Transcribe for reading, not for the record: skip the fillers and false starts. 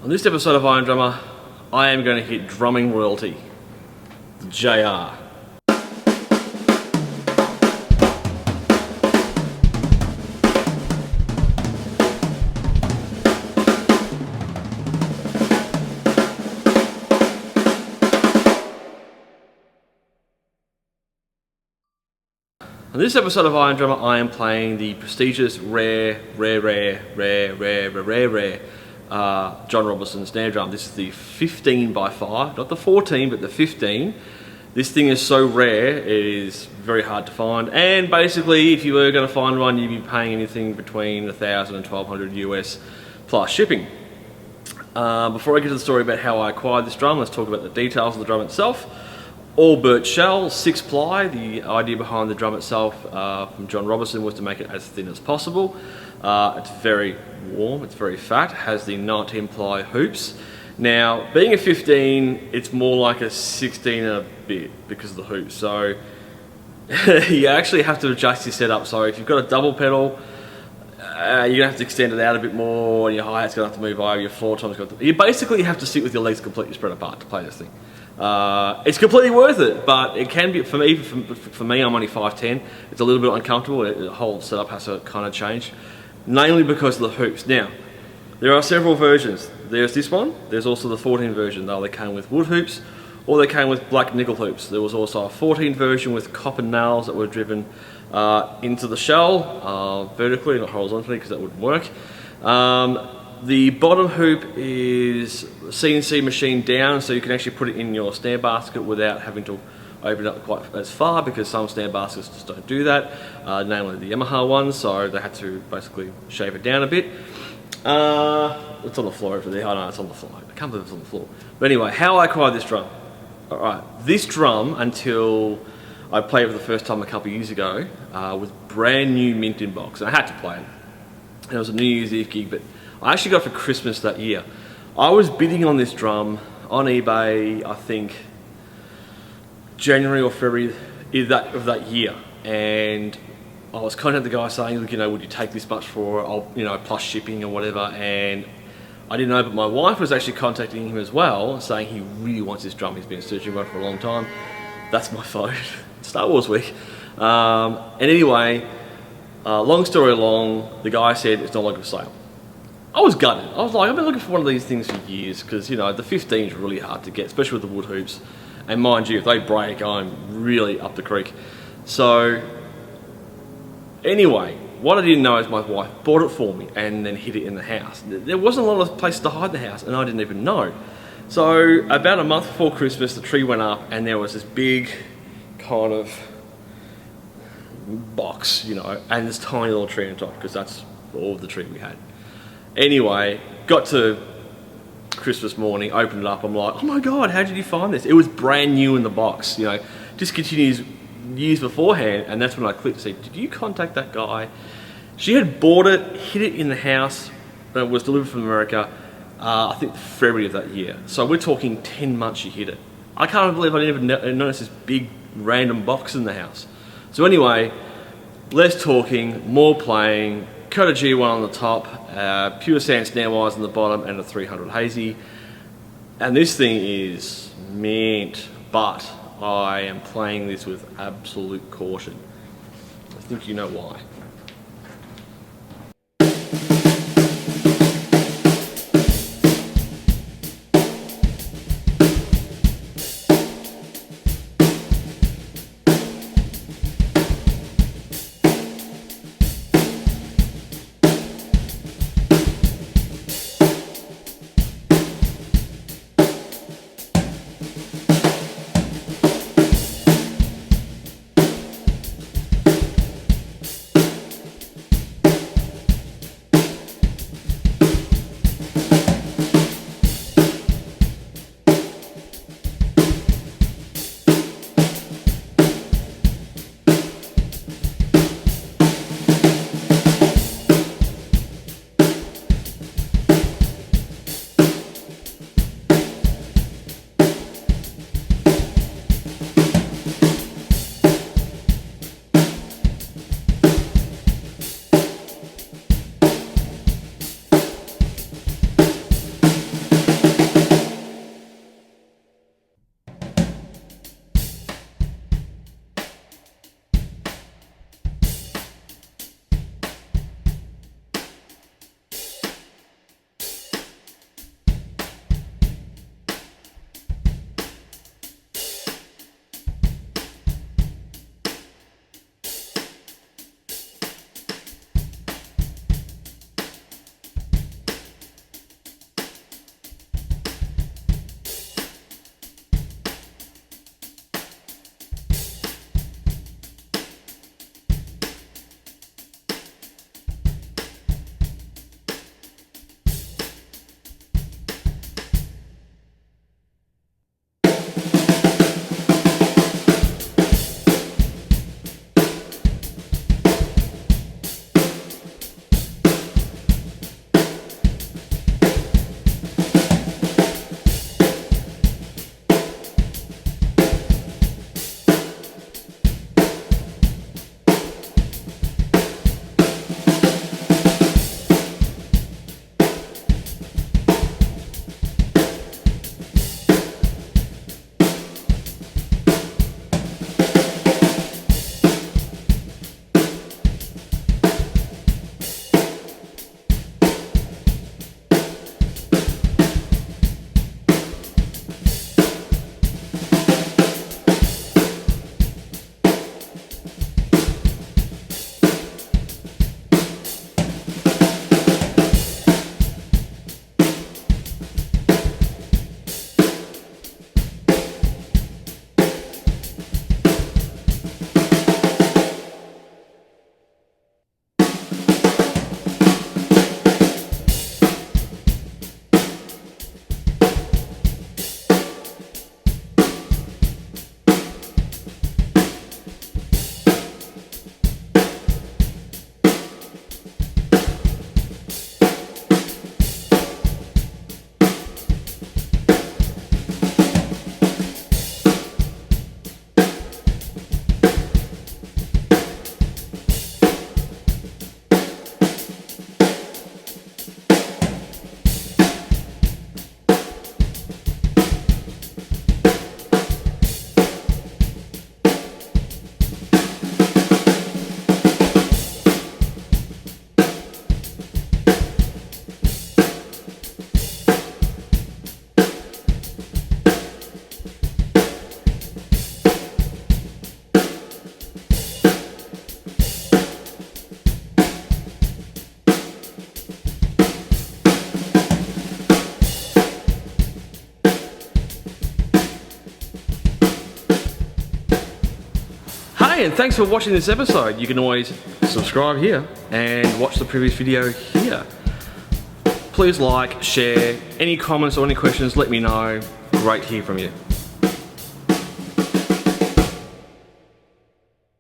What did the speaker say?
On this episode of Iron Drummer, I am going to hit drumming royalty, the JR. On this episode of Iron Drummer, I am playing the prestigious rare John Robertson snare drum. This is the 15x5, not the 14, but the 15. This thing is so rare, it is very hard to find. And basically, if you were going to find one, you'd be paying anything between $1,000 and $1,200 US plus shipping. Before I get to the story about how I acquired this drum, let's talk about the details of the drum itself. All birch shell, 6-ply. The idea behind the drum itself from John Robertson was to make it as thin as possible. It's very warm, it's very fat, has the 19-ply hoops. Now, being a 15, it's more like a 16 and a bit because of the hoops. So you actually have to adjust your setup. So if you've got a double pedal, you're gonna have to extend it out a bit more, and your hi-hat's gonna have to move over, your floor tom's got to... You basically have to sit with your legs completely spread apart to play this thing. It's completely worth it, but it can be, for me, I'm only 5'10", it's a little bit uncomfortable. The whole setup has to kind of change, mainly because of the hoops. Now, there are several versions. There's this one, there's also the 14 version. They came with wood hoops, or they came with black nickel hoops. There was also a 14 version with copper nails that were driven into the shell, vertically, not horizontally, because that wouldn't work. The bottom hoop is CNC machined down, so you can actually put it in your snare basket without having to open it up quite as far, because some snare baskets just don't do that, namely the Yamaha ones, so they had to basically shave it down a bit. It's on the floor over there. I know it's on the floor. I can't believe it's on the floor. But anyway, how I acquired this drum. Alright, this drum, until I played it for the first time a couple of years ago, was brand new mint in box, and I had to play it. And it was a New Year's Eve gig, but I actually got it for Christmas that year. I was bidding on this drum on eBay, I think January or February of that year, and I was contacting the guy saying, look, would you take this much for it, plus shipping or whatever, and I didn't know, but my wife was actually contacting him as well, saying he really wants this drum. He's been searching for it for a long time. That's my phone. Star Wars week. And anyway, long story long, the guy said it's no longer for sale. I was gutted. I was like, I've been looking for one of these things for years, because the 15 is really hard to get, especially with the wood hoops. And mind you, if they break, I'm really up the creek. So anyway, what I didn't know is my wife bought it for me and then hid it in the house. There wasn't a lot of places to hide the house, and I didn't even know. So about a month before Christmas, the tree went up, and there was this big kind of box, and this tiny little tree on top, because that's all the tree we had. Anyway, got to Christmas morning, opened it up, I'm like, oh my God, how did you find this? It was brand new in the box, discontinued years beforehand, and that's when I clicked to say, did you contact that guy? She had bought it, hid it in the house, and it was delivered from America, I think February of that year. So we're talking 10 months she hid it. I can't believe I didn't even notice this big random box in the house. So anyway, less talking, more playing, cut a G1 on the top, pure sand snare wires on the bottom, and a 300 hazy. And this thing is mint, but I am playing this with absolute caution. I think you know why. Hey, and thanks for watching this episode. You can always subscribe here and watch the previous video here. Please like, share, any comments or any questions, let me know. Great to hear from you.